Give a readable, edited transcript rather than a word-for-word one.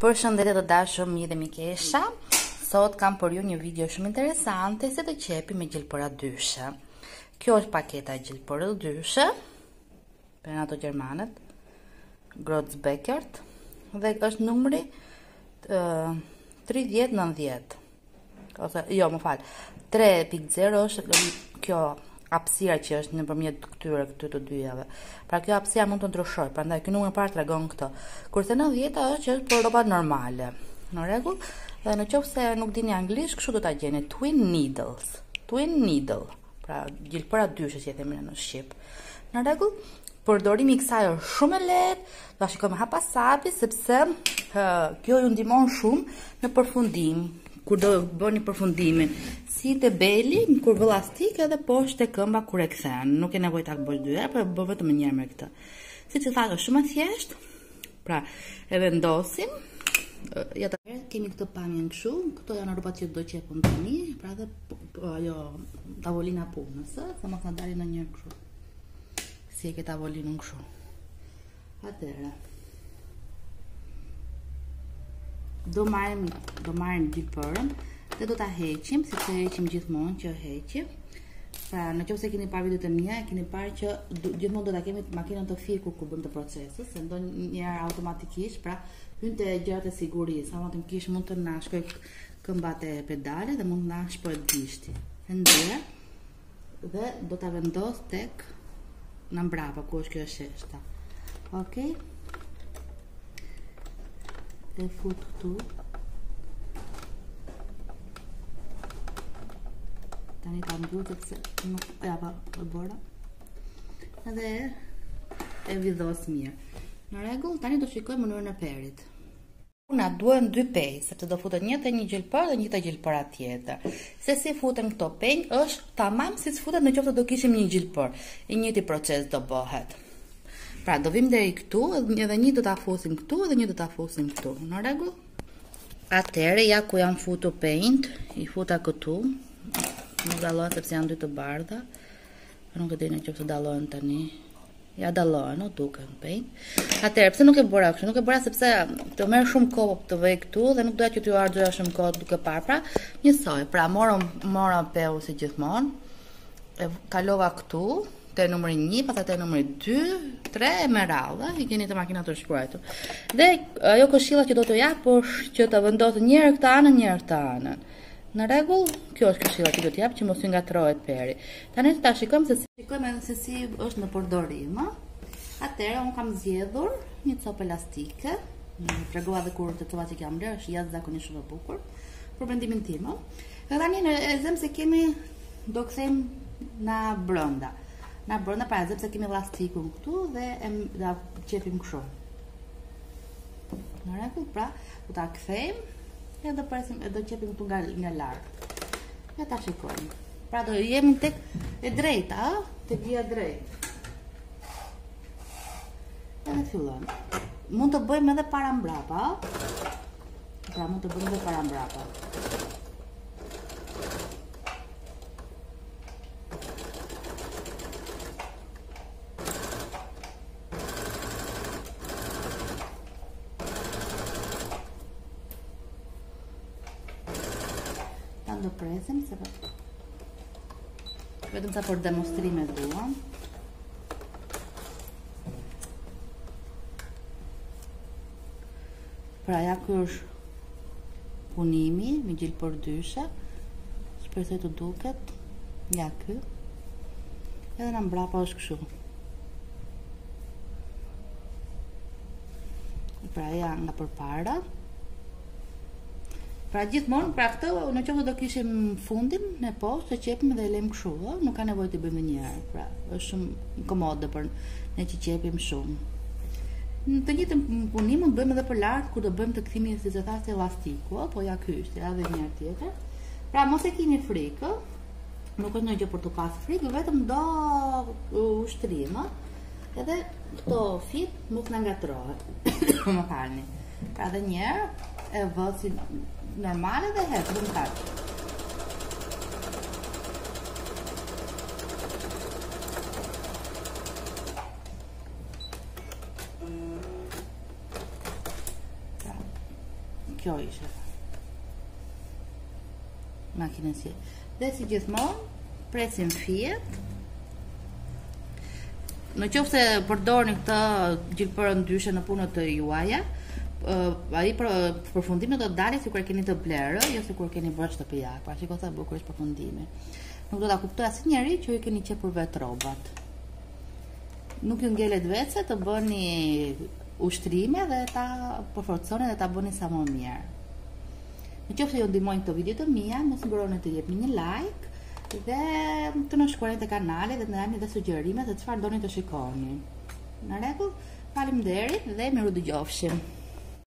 Përshëndetje të dashur miq dhe mikesha. Sot kam për ju një video shumë interesante se të qepi me gjilpëra dyshe. Kjo është paketa e gjilpërës dyshe për ato gjermanët, Grotzbeckert, dhe është numri 3090. Ose jo, më fal, 3.0 është kjo hapësira që është nëpërmjet këtyre të dyjave. Pra kjo hapësira mund të ndryshojë, prandaj ky numër parë tregon këtë. Kurse 90 është që është për rrobat normale. Në rregull? Dhe nëse nuk dini anglisht, kështu do ta gjeni twin needles. Twin needle. Pra gjilpëra dyshe që e themi në shqip. Në rregull? Përdorimi i kësaj është shumë e lehtë, do ta shikojmë hapasapi sepse kjo ju ndihmon shumë në përfundim. Kur do bëni përfundimin, si te beli, kur vë lastik edhe poshtë te këmba kur e kthen. Nuk e nevojë ta bësh dy herë, por bë vetëm një herë me këtë. Siç e thash, është shumë e thjeshtë. Pra, e vendosim. Ja ta kemi këtë pamjen kështu, këto janë rrobat që do qepëm tani, pra edhe ajo tavolina punës, se mos na dalin ndonjëherë kështu. Si e ke tavolinën kështu. Atëherë. Do marrim gjilpërën dhe do ta heqim, siç e heqim gjithmonë që heqim. Pra, nëse keni parë videot e mia, e keni parë që gjithmonë do ta kemi makinën të fikur kur bëm të procesin, se ndonjëherë automatikisht, pra hyn te gjërat e sigurisë, automatikisht mund të na shkoj këmbat e pedalit dhe mund të na shpojë gishti. Ndër dhe do ta vendos tek në mbrapa ku është kjo sheshta. Okej? E fut këtu. Tani ta mbyll sepse nuk e bëra. Edhe e vidhos mirë. Në rregull, tani do shikojmë mënyrën e perit. Na duhen dy pej, sepse do futet një te një gjilpër dhe një te gjilpëra tjetër. Se si futen këto pej është tamam siç futet nëse do kishim një gjilpër. I njëjti proces do bëhet. Pra, do vim deri këtu, edhe një do ta fusim këtu, edhe një do ta fusim këtu. Në rregull? Atëherë, ja ku jam futur pejt, i futa këtu. Nuk dallohen sepse janë dy të bardha. Nuk e di nëse dallohen tani. Ja dallohen, nuk duken pejt. Atëherë, pse nuk e bëra kështu? Nuk e bëra sepse të merr shumë kohë të vej këtu dhe nuk doja që t'ju harxoja shumë kohë duke parë. Pra, njësoj. Pra, mora peu si gjithmonë. E kalova këtu. Te numri 1, pastaj te numri 2, 3 e me radhë, i keni të makina të shkruar. Dhe ajo këshilla që do t'ju jap është që ta vendosë një herë këtë anën, një herë këtë anën. Në rregull, kjo është këshilla që do t'jap që mos ju ngatrohet peri. Tani ta shikojmë se si është në përdorim, Atëherë un kam zgjedhur një copë elastike. Tregova edhe kur të çova që kam bler, është jashtëzakonisht shumë e bukur për mendimin tim. Dhe tani e them se kemi do kthejmë na brenda. Na brenda para sepse kemi elastikun këtu dhe da qepim kështu. Në rregull, pra, do ta kthejmë edhe do presim, do qepim këtu nga lart. Ja ta shikojmë. Pra do jemi tek e drejta, tek vija drejt. Edhe fillojmë. Mund të bëjmë edhe para mbrapa, Pra, mund të bëjmë edhe para mbrapa. Do presim se vetëm sa për demonstrime duam. Pra ja ky është punimi me gjilpër dyshe. Shpresoj të duket. Ja ky. Edhe në mbrapa është kështu. Pra ja nga përpara. Pra gjithmonë, pra këtë, nëse do kishim fundin në poshtë, të qepim dhe e lëm kështu, nuk ka nevojë të bëjmë një herë. Pra, është shumë komode për ne që qepim shumë. Në të njëjtën punim mund bëjmë edhe për lart kur do bëjmë të kthimi siç e thash elastiku, po ja ky është, edhe një herë tjetër. Pra mos e keni frikë, nuk është ndonjë gjë për të pas frikë, vetëm do ushtrim, edhe këto fit mos na ngatrohet. Më falni. Pra edhe një herë e vë si normale dhe hepëm kaq. kjo ishte makinësia. Dhe si gjithmonë, presim fiet. Në qoftë se përdorni këtë gjilpërë ndryshe në punët të juaja, ai përfundimi do të dalë sikur keni të blerë, jo sikur keni bërë shtëpia. Pra shikoj sa bukur është përfundimi. Nuk do ta kuptoj asnjëri që ju keni qepur vet rrobat. Nuk ju ngelet vetë të bëni ushtrime dhe ta përforconi dhe ta bëni sa më mirë. Në qoftë se ju ndihmojnë këto video të mia, mos mburoni të jepni një like dhe të na shkruani te kanali dhe të na japni dhe sugjerime se çfarë doni të shikoni. Në rregull, faleminderit dhe miru dëgjofshim.